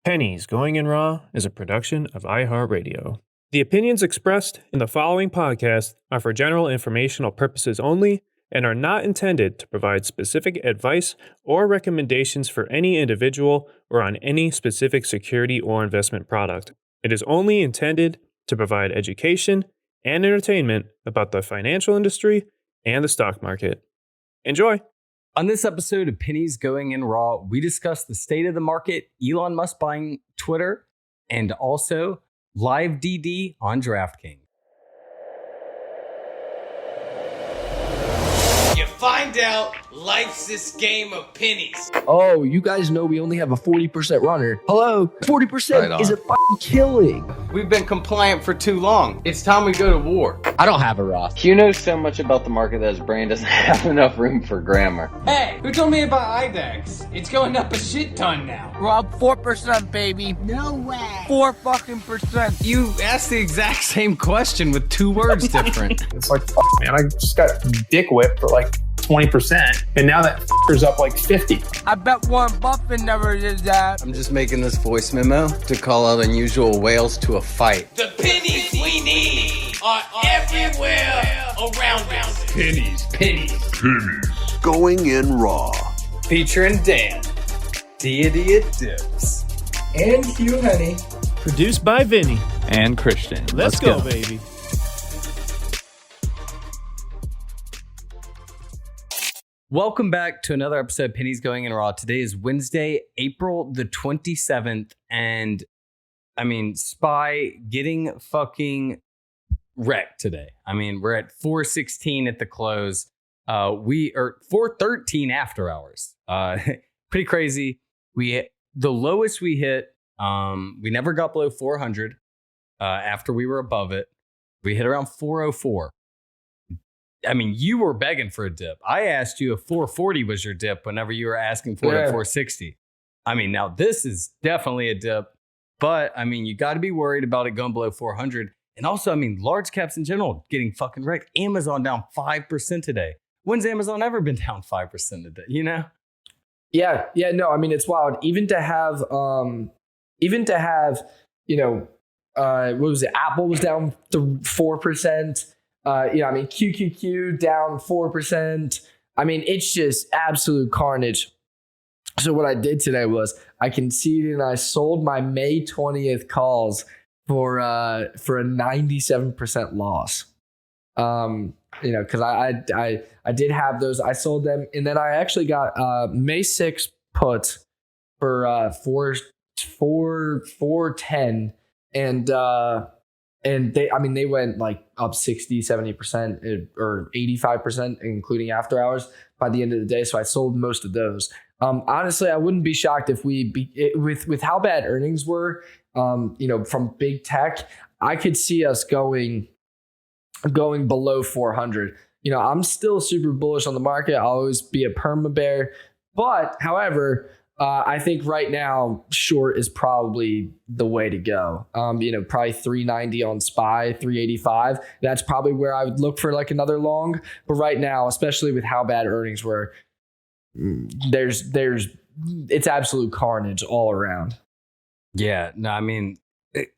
Pennies Going in Raw is a production of iHeartRadio. The opinions expressed in the following podcast are for general informational purposes only and are not intended to provide specific advice or recommendations for any individual or on any specific security or investment product. It is only intended to provide education and entertainment about the financial industry and the stock market. Enjoy! On this episode of Pennies Going in Raw, we discuss the state of the market, Elon Musk buying Twitter, and also live DD on DraftKings. You find out life's this game of pennies. Oh, you guys know we only have a 40% runner. Hello, 40% is a fucking killing. We've been compliant for too long. It's time we go to war. I don't have a Roth. Hugh knows so much about the market that his brain doesn't have enough room for grammar. Hey, who told me about IDEX? It's going up a shit ton now. Rob, 4%, baby. No way. 4 fucking percent. You asked the exact same question with 2 words different. It's like, man, I just got dick whipped for like 20%, and now that f***er's up like 50. I bet Warren Buffett never did that. I'm just making this voice memo to call out unusual whales to a fight. The pennies we need are everywhere around us. Pennies. Going in Raw. Featuring Dan, Deity of Dips, and Hugh Honey. Produced by Vinny. And Christian. Let's go, baby. Welcome back to another episode of Pennies Going in Raw. Today is Wednesday, April the 27th. And I mean, SPY getting fucking wrecked today. I mean, we're at 416 at the close. We are 413 after hours. Pretty crazy. The lowest we hit, we never got below 400 after we were above it. We hit around 404. I mean, you were begging for a dip. I asked you if 440 was your dip whenever you were asking for it at 460. I mean, now this is definitely a dip, but I mean, you got to be worried about it going below 400. And also, I mean, large caps in general getting fucking wrecked. Amazon down 5% today. When's Amazon ever been down 5% a day, you know? Yeah, no, I mean, it's wild. Even to have, what was it? Apple was down 4%. I mean, QQQ down 4%. I mean, it's just absolute carnage. So what I did today was I conceded and I sold my May 20th calls for a 97% loss. Because I did have those. I sold them, and then I actually got May 6th put for 410, and they went like up 60, 70% or 85%, including after hours by the end of the day. So I sold most of those. Honestly, I wouldn't be shocked if with how bad earnings were, from big tech, I could see us going below 400. I'm still super bullish on the market. I'll always be a perma bear, but however, I think right now short is probably the way to go. Probably 390 on SPY, 385. That's probably where I would look for like another long. But right now, especially with how bad earnings were, it's absolute carnage all around. Yeah, no, I mean,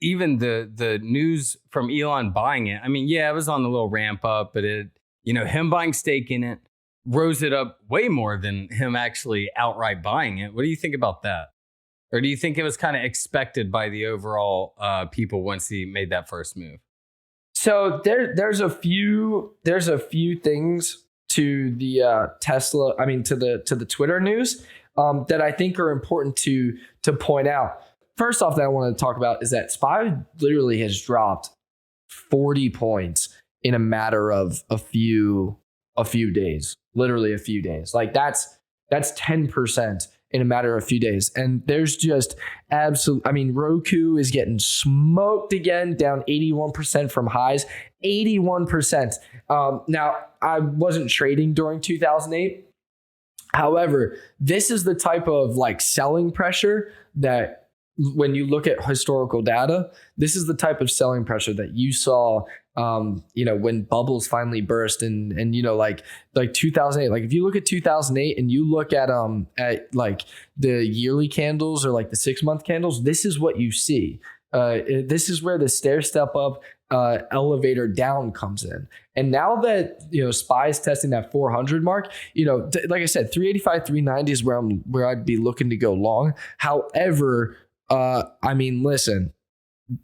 even the news from Elon buying it. I mean, yeah, it was on the little ramp up, but him buying stake in it rose it up way more than him actually outright buying it. What do you think about that? Or do you think it was kind of expected by the overall people once he made that first move? So there's a few things to the Tesla. I mean, to the Twitter news that I think are important to point out. First off, that I want to talk about is that SPY literally has dropped 40 points in a matter of a few days. Literally a few days. Like that's 10% in a matter of a few days. And there's just absolute, I mean, Roku is getting smoked again, down 81% from highs, 81%. Now, I wasn't trading during 2008. However, this is the type of like selling pressure that when you look at historical data, this is the type of selling pressure that you saw when bubbles finally burst and like 2008, like if you look at 2008 and you look at like the yearly candles or like the 6-month candles, this is what you see. This is where the stair step up elevator down comes in. And now that, SPY is testing that 400 mark, like I said, 385, 390 is where I'd be looking to go long. However, listen,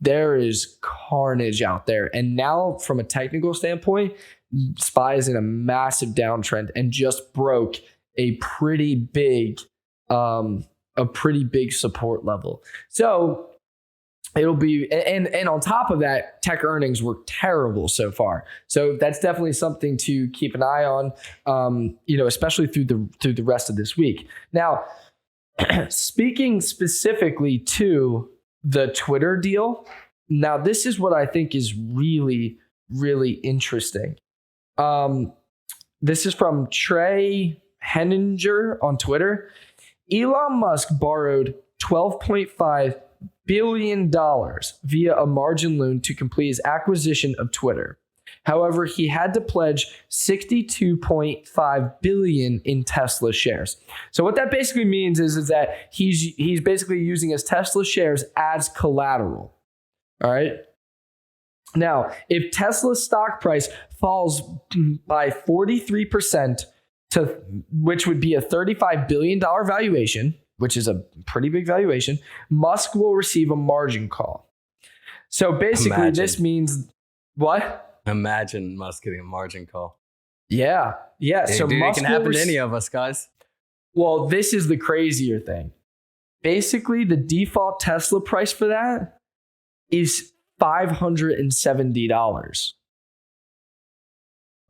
there is carnage out there. And now from a technical standpoint, SPY is in a massive downtrend and just broke a pretty big support level. So it'll be, and on top of that, tech earnings were terrible so far. So that's definitely something to keep an eye on, especially through the rest of this week. Now, speaking specifically to the Twitter deal, now this is what I think is really, really interesting. This is from Trey Henninger on Twitter. Elon Musk borrowed $12.5 billion via a margin loan to complete his acquisition of Twitter. However, he had to pledge $62.5 billion in Tesla shares. So what that basically means is that he's basically using his Tesla shares as collateral. All right. Now, if Tesla's stock price falls by 43% to which would be a $35 billion valuation, which is a pretty big valuation, Musk will receive a margin call. So basically, this means what? Imagine Musk getting a margin call. Yeah. Hey, so dude, Musk, it can happen to any of us, guys. Well, this is the crazier thing. Basically, the default Tesla price for that is $570.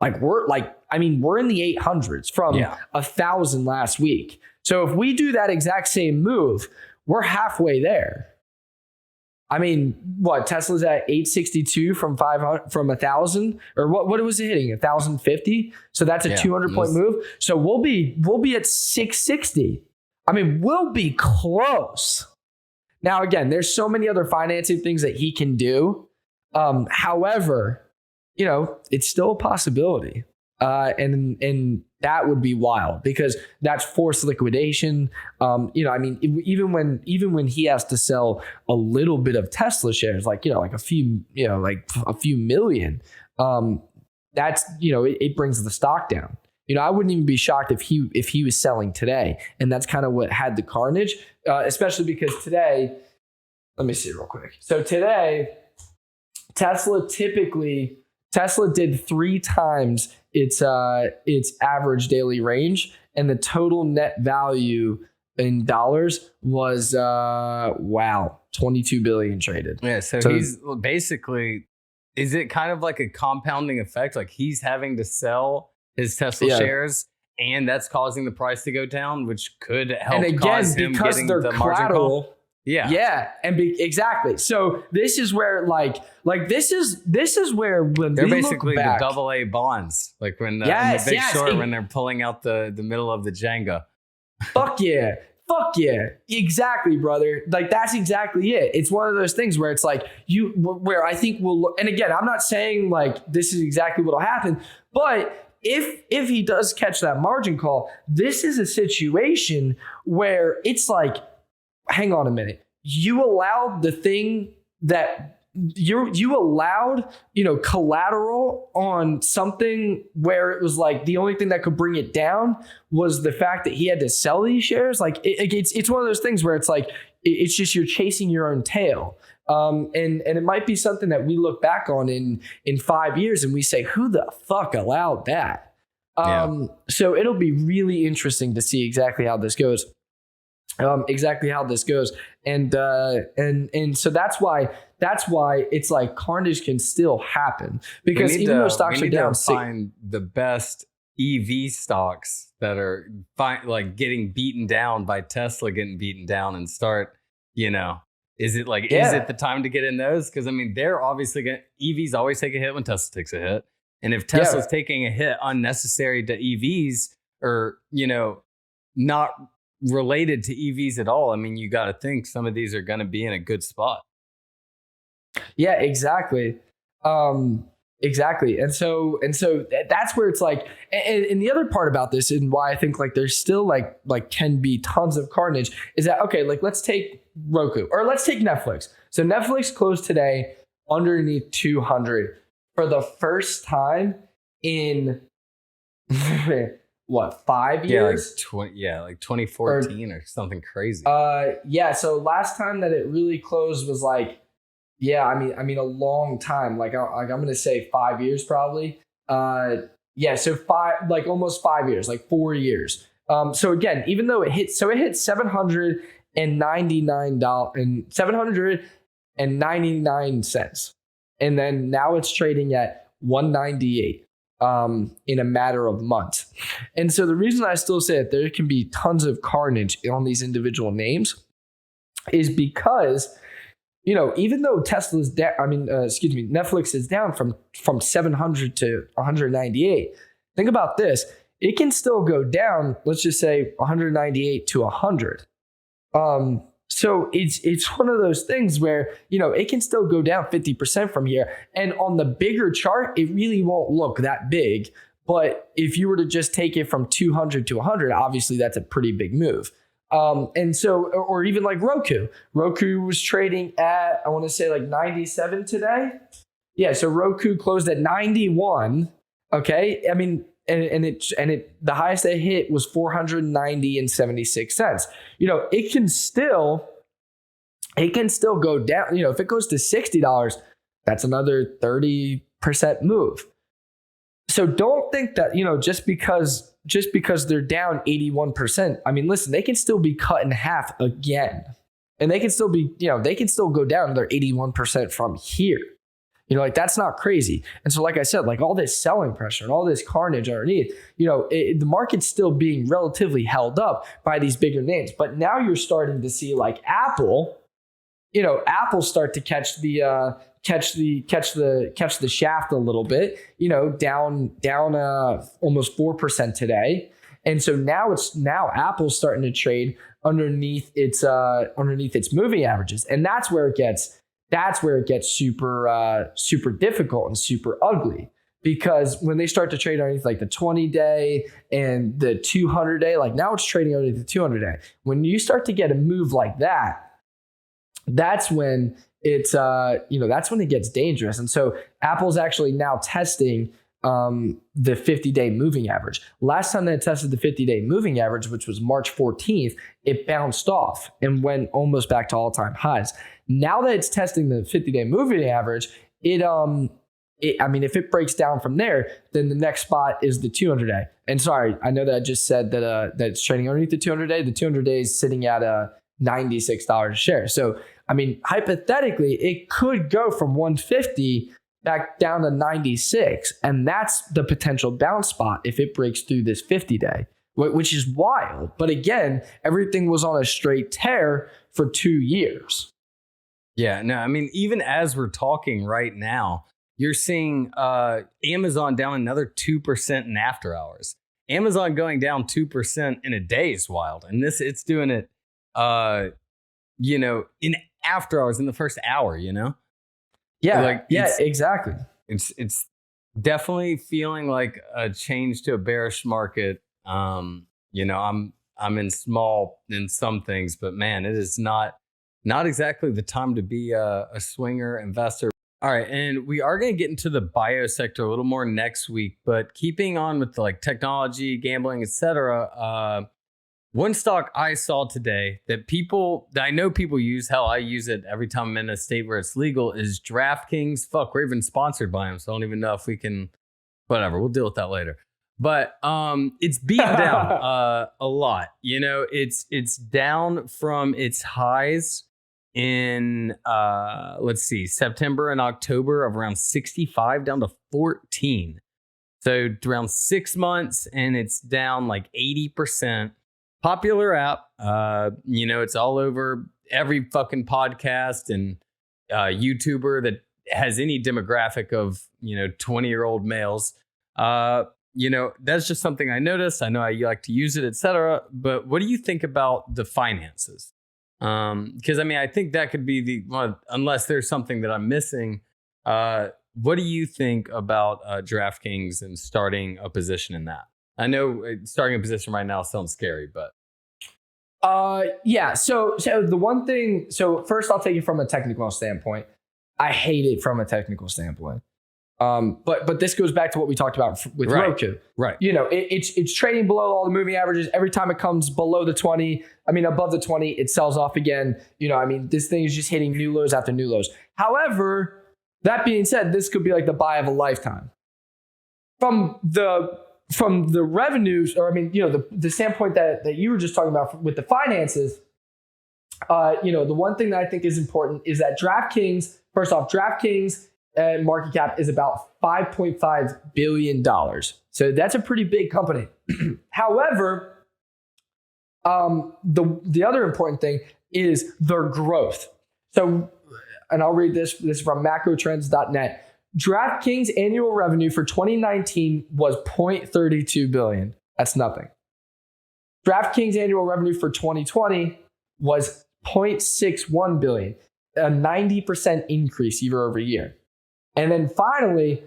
We're in the 800s from 1,000 last week. So if we do that exact same move, we're halfway there. I mean, what, Tesla's at 862 from 1,000, or what was it hitting? 1,050. So that's a 200 point move. So we'll be at 660. I mean, we'll be close. Now, again, there's so many other financing things that he can do. However, it's still a possibility. And that would be wild because that's forced liquidation. Even when he has to sell a little bit of Tesla shares, like a few million, that's, it brings the stock down. I wouldn't even be shocked if he was selling today. And that's kind of what had the carnage, especially because today, let me see real quick. So today, Tesla did 3 times its average daily range, and the total net value in dollars was $22 billion traded. Yeah, so he's basically, is it kind of like a compounding effect? Like he's having to sell his Tesla shares, and that's causing the price to go down, which could help. And again, cause him because getting they're the collateral. Yeah. And exactly. So this is where this is where when they're we basically look back, the AA bonds, like when in the Big Short, when they're pulling out the middle of the Jenga. Fuck yeah. Exactly, brother. Like that's exactly it. It's one of those things where it's like where I think we'll look, and again, I'm not saying like this is exactly what'll happen, but if he does catch that margin call, this is a situation where it's like, hang on a minute. You allowed the thing that you allowed, collateral on something where it was like the only thing that could bring it down was the fact that he had to sell these shares. Like it's one of those things where it's like, it's just, you're chasing your own tail. And it might be something that we look back on in 5 years and we say, who the fuck allowed that? So it'll be really interesting to see exactly how this goes. And so that's why it's like carnage can still happen, because even though stocks are down, find the best EV stocks that are getting beaten down by Tesla getting beaten down and start, is it the time to get in those? Because I mean, they're obviously EVs always take a hit when Tesla takes a hit. And if Tesla's taking a hit unnecessary to EVs or, not related to EVs at all, I mean, you got to think some of these are going to be in a good spot. Yeah, exactly. Exactly. And so that's where it's like, and the other part about this and why I think like there's still like can be tons of carnage is that, okay, like let's take Roku or let's take Netflix. So Netflix closed today underneath 200 for the first time in what, 5 years? Like 2014 or something crazy. Yeah. So last time that it really closed was like, yeah, I mean a long time. Like I'm gonna say 5 years probably. Yeah, so almost 5 years, like 4 years. So again, even though it hit $799 and $799, and then now it's trading at $198 in a matter of months. And so the reason I still say that there can be tons of carnage on these individual names is because, you know, even though Tesla's down, Netflix is down from 700 to 198. Think about this. It can still go down, let's just say 198 to 100. So it's one of those things where, you know, it can still go down 50% from here. And on the bigger chart, it really won't look that big. But if you were to just take it from 200 to 100, obviously that's a pretty big move. And so, or even like Roku was trading at, I want to say like 97 today. Yeah. So Roku closed at 91. Okay. I mean, and the highest they hit was 490 and 76 cents. You know, it can still go down. You know, if it goes to $60, that's another 30% move. So don't think that, you know, just because they're down 81%, I mean, listen, they can still be cut in half again. And they can still be, you know, they can still go down to their 81% from here. You know, like that's not crazy. And so, like I said, like all this selling pressure and all this carnage underneath, you know, the market's still being relatively held up by these bigger names. But now you're starting to see like Apple, you know, Apple start to catch the shaft a little bit, you know, down almost 4% today. And so now Apple's starting to trade underneath its moving averages. And that's where it gets super difficult and super ugly, because when they start to trade underneath like the 20-day and the 200-day, like now it's trading underneath the 200-day. When you start to get a move like that, that's when it's that's when it gets dangerous. And so Apple's actually now testing the 50-day moving average. Last time they tested the 50-day moving average, which was March 14th, it bounced off and went almost back to all-time highs. Now that it's testing the 50-day moving average, if it breaks down from there, then the next spot is the 200-day. And sorry, I know that I just said that it's trading underneath the 200-day. The 200-day is sitting at $96 a share. So, I mean, hypothetically, it could go from 150 back down to 96. And that's the potential bounce spot if it breaks through this 50-day, which is wild. But again, everything was on a straight tear for 2 years. Yeah, no, I mean, even as we're talking right now, you're seeing Amazon down another 2% in after hours. Amazon going down 2% in a day is wild. And it's doing it, in after hours, in the first hour, you know? Yeah, exactly. It's definitely feeling like a change to a bearish market. I'm in small in some things, but man, it is not exactly the time to be a swinger investor. All right, and we are going to get into the bio sector a little more next week, but keeping on with like technology, gambling, etc. One stock I saw today that I know people use, hell, I use it every time I'm in a state where it's legal, is DraftKings. Fuck, we're even sponsored by them, so I don't even know if we can, whatever, we'll deal with that later. But it's beaten down a lot. You know, it's down from its highs in September and October of around 65 down to 14. So around 6 months, and it's down like 80%. Popular app, it's all over every fucking podcast and YouTuber that has any demographic of 20-year-old males. That's just something I noticed. I know I like to use it, etc. But what do you think about the finances? Because I think that could be the one, unless there's something that I'm missing. what do you think about DraftKings and starting a position in that? I know starting a position right now sounds scary, but yeah. So the one thing. So first, I'll take it from a technical standpoint. I hate it from a technical standpoint. But this goes back to what we talked about with Roku. Right. You know, it's trading below all the moving averages. Every time it comes below the 20, above the 20, it sells off again. You know, this thing is just hitting new lows after new lows. However, that being said, this could be like the buy of a lifetime. From the revenues, or the standpoint that you were just talking about with the finances, the one thing that I think is important is that DraftKings, first off, DraftKings market cap is about $5.5 billion. So that's a pretty big company. However, the other important thing is their growth. So, and I'll read this is from macrotrends.net. DraftKings annual revenue for 2019 was $0.32 billion. That's nothing. DraftKings annual revenue for 2020 was $0.61 billion, a 90% increase year over year. And then finally,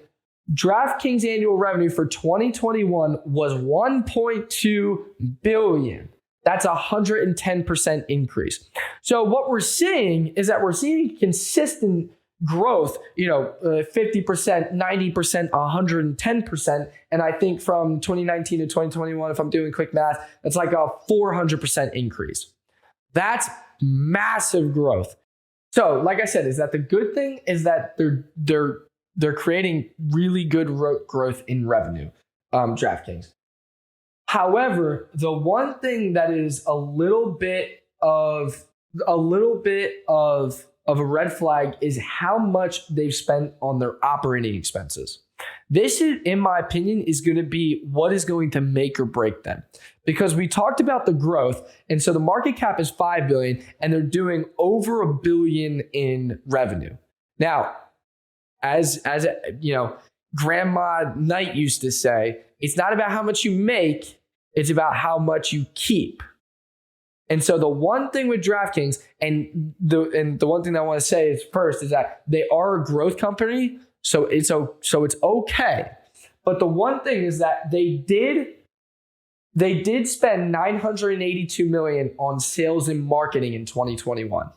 DraftKings annual revenue for 2021 was $1.2 billion. That's a 110% increase. So what we're seeing is that we're seeing consistent growth, 50%, 90%, 110%. And I think from 2019 to 2021, if I'm doing quick math, that's like a 400% increase. That's massive growth. So, like I said, is that the good thing is that they're creating really good growth in revenue, DraftKings. However, the one thing that is a little bit of a red flag is how much they've spent on their operating expenses. This is, in my opinion, is going to be what is going to make or break them. Because we talked about the growth, and so the market cap is $5 billion, and they're doing over $1 billion in revenue. Now, as Grandma Knight used to say, it's not about how much you make, it's about how much you keep. And so the one thing with DraftKings, and the one thing that I want to say is first is that they are a growth company, so it's okay. But the one thing is that they did spend $982 million on sales and marketing in 2021.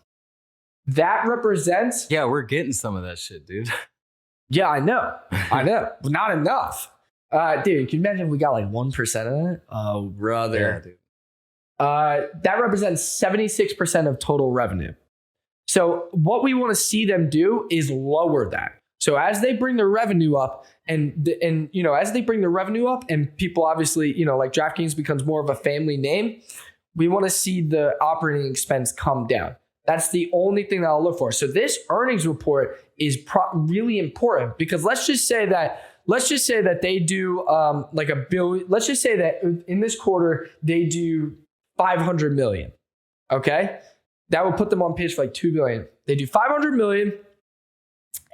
That represents we're getting some of that shit, dude. Yeah, I know. Not enough. Dude, can you imagine if we got like 1% of that? Oh, brother. Yeah, dude. That represents 76% of total revenue. So what we want to see them do is lower that. So as they bring their revenue up and as they bring their revenue up and people obviously, like DraftKings becomes more of a family name, we want to see the operating expense come down. That's the only thing that I'll look for. So this earnings report is really important because let's just say that they do like $1 billion. Let's just say that in this quarter they do $500 million. Okay, that would put them on pace for like $2 billion. They do $500 million,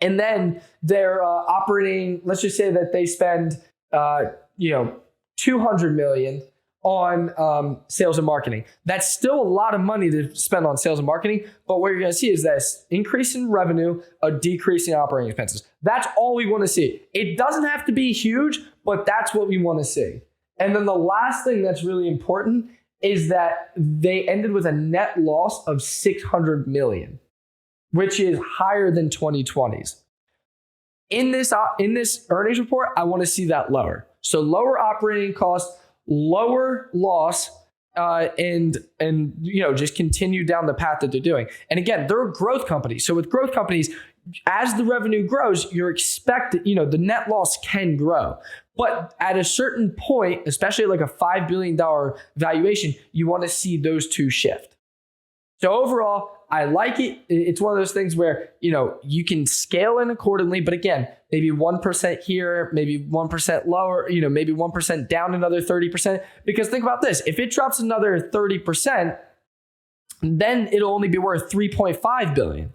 and then their operating. Let's just say that they spend $200 million on sales and marketing. That's still a lot of money to spend on sales and marketing. But what you're going to see is this increase in revenue, a decrease in operating expenses. That's all we want to see. It doesn't have to be huge, but that's what we want to see. And then the last thing that's really important is that they ended with a net loss of $600 million, which is higher than 2020's. In this earnings report, I want to see that lower. So lower operating costs, lower loss, and just continue down the path that they're doing. And again, they're a growth company. So with growth companies, as the revenue grows, you're expected, the net loss can grow. But at a certain point, especially like a $5 billion valuation, you want to see those two shift. So overall, I like it. It's one of those things where, you can scale in accordingly. But again, maybe 1% here, maybe 1% lower, maybe 1% down another 30%. Because think about this. If it drops another 30%, then it'll only be worth $3.5 billion.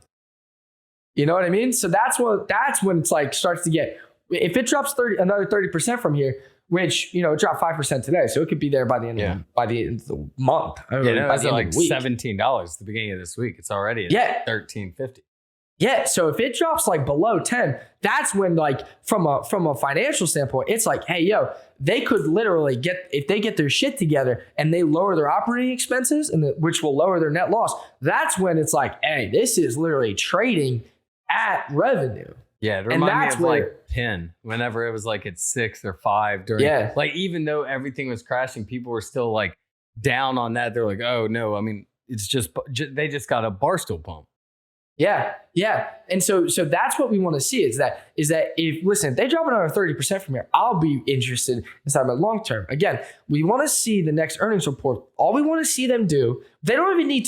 You know what I mean? So that's when it's like starts to get, if it drops another 30% from here, which, it dropped 5% today. So it could be there by the end of the month. It was like $17 at the beginning of this week. It's already at $13.50. Yeah, so if it drops like below 10, that's when like from a financial standpoint, it's like, hey, yo, they could literally if they get their shit together and they lower their operating expenses which will lower their net loss. That's when it's like, hey, this is literally trading at revenue. Yeah, it reminds me of like PIN whenever it was like at 6 or 5 during like even though everything was crashing, people were still like down on that. They're like, oh no, I mean, it's just they just got a Barstool pump. Yeah. And so that's what we want to see is that if they drop another 30% from here, I'll be interested inside my long term. Again, we want to see the next earnings report. All we want to see them do, they don't even need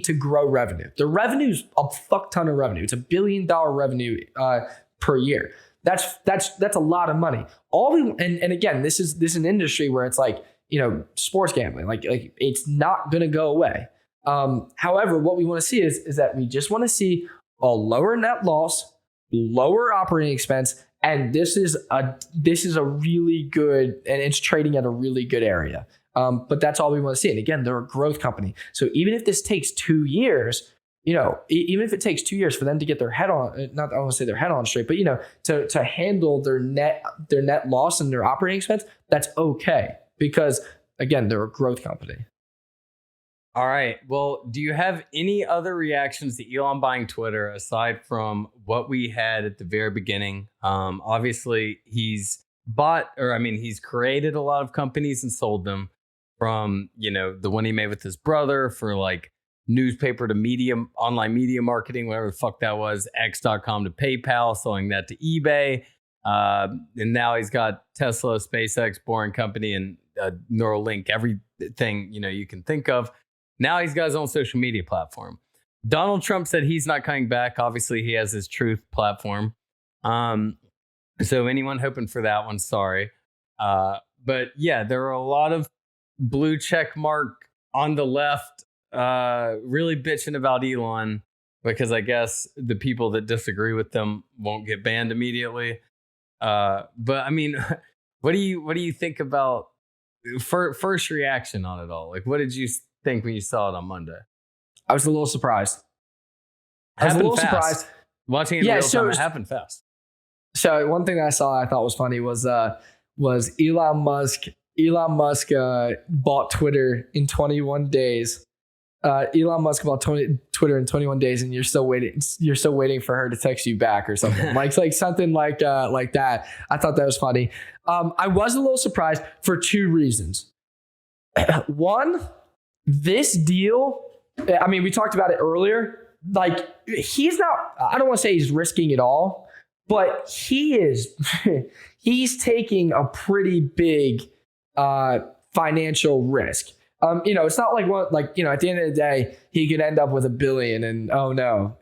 to grow revenue. The revenue's a fuck ton of revenue. It's $1 billion revenue per year. That's a lot of money. And again, this is an industry where it's like, sports gambling, like it's not going to go away. However, what we want to see is that we just want to see a lower net loss, lower operating expense, and this is a really good, and it's trading at a really good area. But that's all we want to see. And again, they're a growth company, so even if this takes 2 years, even if it takes 2 years for them to get their head on, not I want to say their head on straight, but to handle their net loss and their operating expense, that's okay because again, they're a growth company. All right. Well, do you have any other reactions to Elon buying Twitter aside from what we had at the very beginning? Obviously, he's created a lot of companies and sold them, from, the one he made with his brother for like newspaper to media, online media marketing, whatever the fuck that was, X.com to PayPal, selling that to eBay. And now he's got Tesla, SpaceX, Boring Company, and Neuralink, everything, you can think of. Now he's got his own social media platform. Donald Trump said he's not coming back. Obviously, he has his Truth platform. So anyone hoping for that one, sorry. But yeah, there are a lot of blue check mark on the left really bitching about Elon because I guess the people that disagree with them won't get banned immediately. But I mean, what do you think about first reaction on it all? Like, what did you think when you saw it on Monday? I was a little surprised. Surprised. Watching it in real time, it happened fast. So one thing that I saw I thought was funny was Elon Musk. Elon Musk bought Twitter in 21 days. Elon Musk bought Twitter in 21 days, and you're still waiting. You're still waiting for her to text you back or something like something like that. I thought that was funny. I was a little surprised for two reasons. One, this deal, I mean, we talked about it earlier. Like, he's not, I don't want to say he's risking it all, but he's taking a pretty big financial risk. It's not like at the end of the day, he could end up with $1 billion and oh no,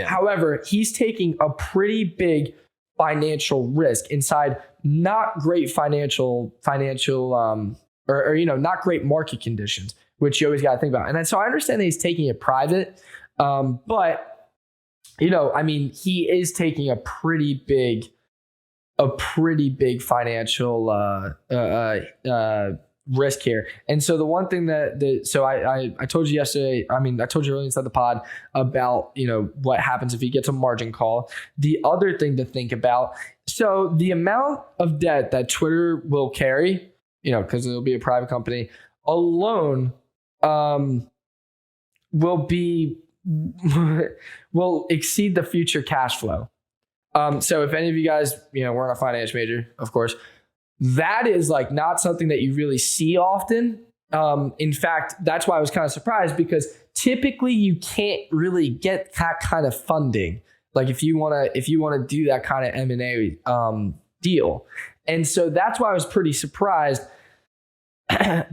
However, he's taking a pretty big financial risk inside not great financial not great market conditions, which you always got to think about. And then, so I understand that he's taking it private, but he is taking a pretty big financial risk here. And so the one thing so I told you yesterday, I told you earlier inside the pod about, what happens if he gets a margin call. The other thing to think about, so the amount of debt that Twitter will carry, because it'll be a private company, alone will exceed the future cash flow. So if any of you guys, weren't a finance major, of course, that is like not something that you really see often. In fact, that's why I was kind of surprised, because typically you can't really get that kind of funding. Like if you want to do that kind of M&A deal. And so that's why I was pretty surprised,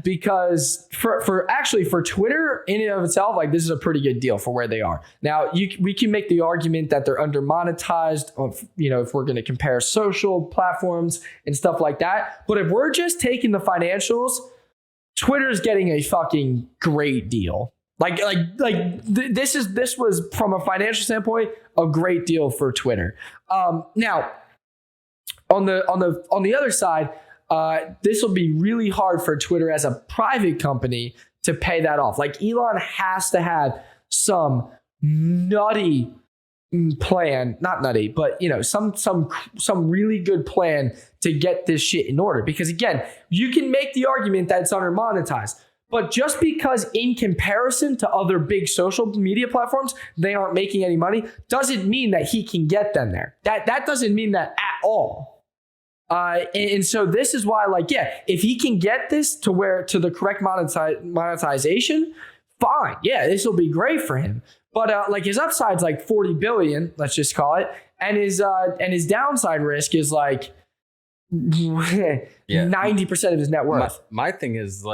because for Twitter in and of itself, like, this is a pretty good deal for where they are. Now, we can make the argument that they're under monetized, if we're going to compare social platforms and stuff like that. But if we're just taking the financials, Twitter's getting a fucking great deal. This was, from a financial standpoint, a great deal for Twitter. Now, on the other side, this will be really hard for Twitter as a private company to pay that off. Like, Elon has to have some nutty plan, not nutty, but some really good plan to get this shit in order. Because again, you can make the argument that it's under monetized, but just because in comparison to other big social media platforms, they aren't making any money, doesn't mean that he can get them there. That doesn't mean that at all. And so this is why, if he can get this to the correct monetization, fine. Yeah, this will be great for him. But his upside's like 40 billion, let's just call it, and his downside risk is like 90% of his net worth. My thing is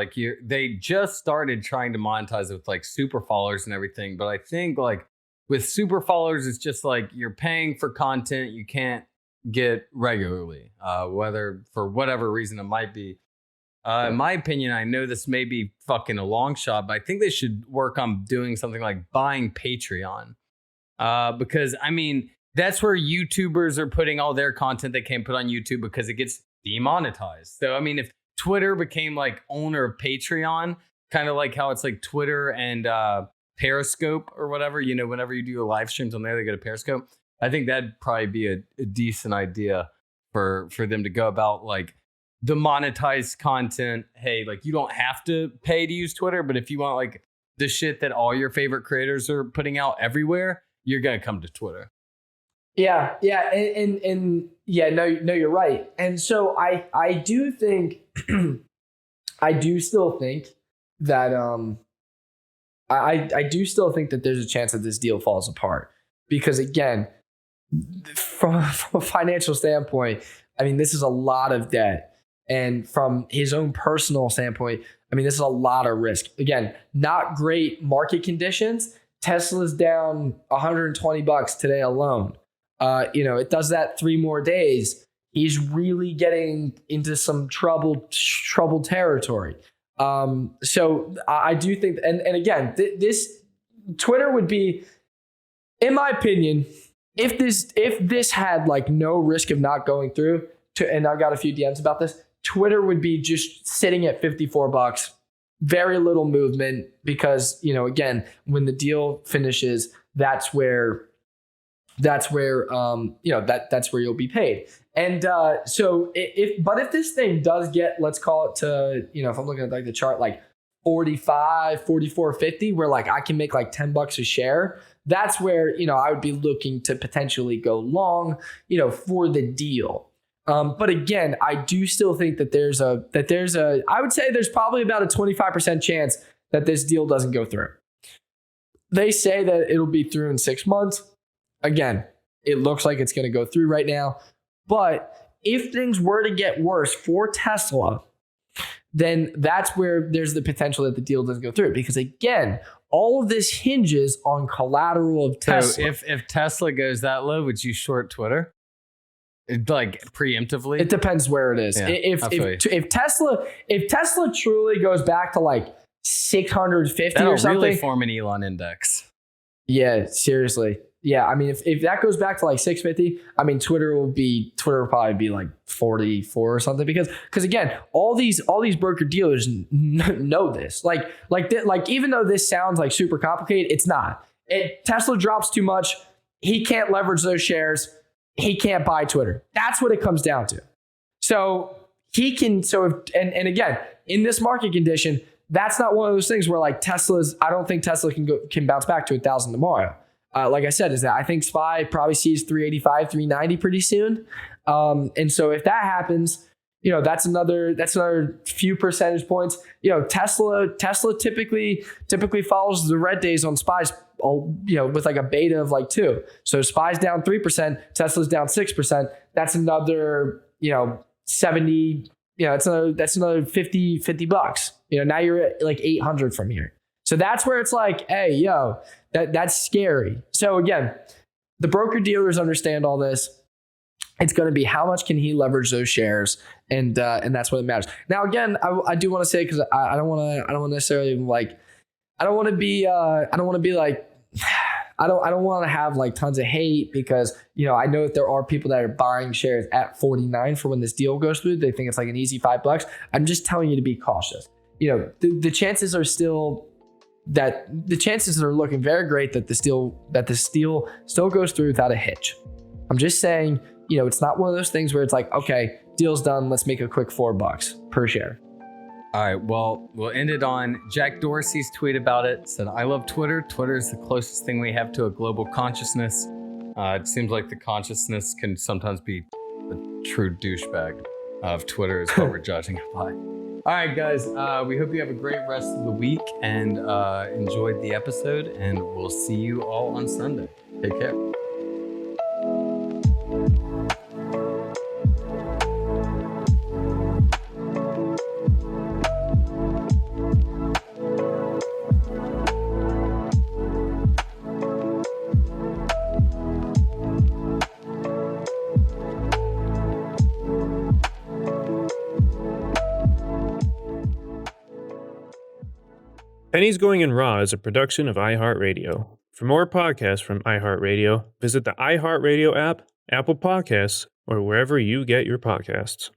they just started trying to monetize it with like super followers and everything, but I think with super followers, it's just like you're paying for content you can't get regularly, whether for whatever reason it might be. In my opinion, I know this may be fucking a long shot, but I think they should work on doing something like buying Patreon. Because, I mean, that's where YouTubers are putting all their content they can't put on YouTube because it gets demonetized. So, I mean, if Twitter became like owner of Patreon, kind of like how it's like Twitter and Periscope or whatever, whenever you do your live streams on there, they go to Periscope. I think that'd probably be a decent idea for them to go about the monetized content. Hey, you don't have to pay to use Twitter, but if you want the shit that all your favorite creators are putting out everywhere, you're gonna come to Twitter. Yeah, and you're right. And so I do think I do still think that I do still think that there's a chance that this deal falls apart, because again, from a financial standpoint, I mean, this is a lot of debt. And from his own personal standpoint, I mean, this is a lot of risk. Again, not great market conditions. Tesla's down $120 today alone. It does that 3 more days. He's really getting into some troubled territory. So I do think, and again, this Twitter would be, in my opinion, if this had no risk of not going through, and I've got a few DMs about this, Twitter would be just sitting at $54, very little movement, because again, when the deal finishes, that's where you'll be paid. And so if this thing does get, let's call it to, if I'm looking at the chart, 45, 44, 50, where I can make $10 a share, that's where I would be looking to potentially go long, for the deal. But again, I do still think that I would say there's probably about a 25% chance that this deal doesn't go through. They say that it'll be through in 6 months. Again, it looks like it's going to go through right now. But if things were to get worse for Tesla, then that's where there's the potential that the deal doesn't go through. Because again, all of this hinges on collateral of Tesla. So if Tesla goes that low, would you short Twitter? Preemptively? It depends where it is. Yeah, if Tesla truly goes back to 650 that'll or something, really form an Elon index. Yeah, seriously. Yeah, I mean, if that goes back to 650, I mean, Twitter will probably be 44 or something, because again, all these broker dealers know this. Even though this sounds super complicated, it's not. Tesla drops too much, he can't leverage those shares. He can't buy Twitter. That's what it comes down to. So he can. And again, in this market condition, that's not one of those things where I don't think Tesla can bounce back to 1,000 tomorrow. Like I said, is that I think SPY probably sees 385, 390 pretty soon. And so if that happens, that's another few percentage points. Tesla typically follows the red days on SPY's, with a beta of 2. So SPY's down 3%, Tesla's down 6%. That's another, 70, that's another $50. Now you're at 800 from here. So that's where it's hey, that's scary. So again, the broker dealers understand all this. It's going to be how much can he leverage those shares, and that's what matters. Now, again, I do want to say, because I don't want to necessarily I don't want to have tons of hate, because I know that there are people that are buying shares at 49 for when this deal goes through. They think it's an easy $5. I'm just telling you to be cautious. The chances are still that the chances are looking very great that this deal still goes through without a hitch. I'm just saying, it's not one of those things where it's like, okay, deal's done, let's make a quick $4 per share. All right, well, we'll end it on Jack Dorsey's tweet about it. Said, I love Twitter. Twitter is the closest thing we have to a global consciousness. It seems like the consciousness can sometimes be a true douchebag of Twitter is what we're judging it by. All right, guys, we hope you have a great rest of the week and enjoyed the episode, and we'll see you all on Sunday. Take care. Pennies Going in Raw is a production of iHeartRadio. For more podcasts from iHeartRadio, visit the iHeartRadio app, Apple Podcasts, or wherever you get your podcasts.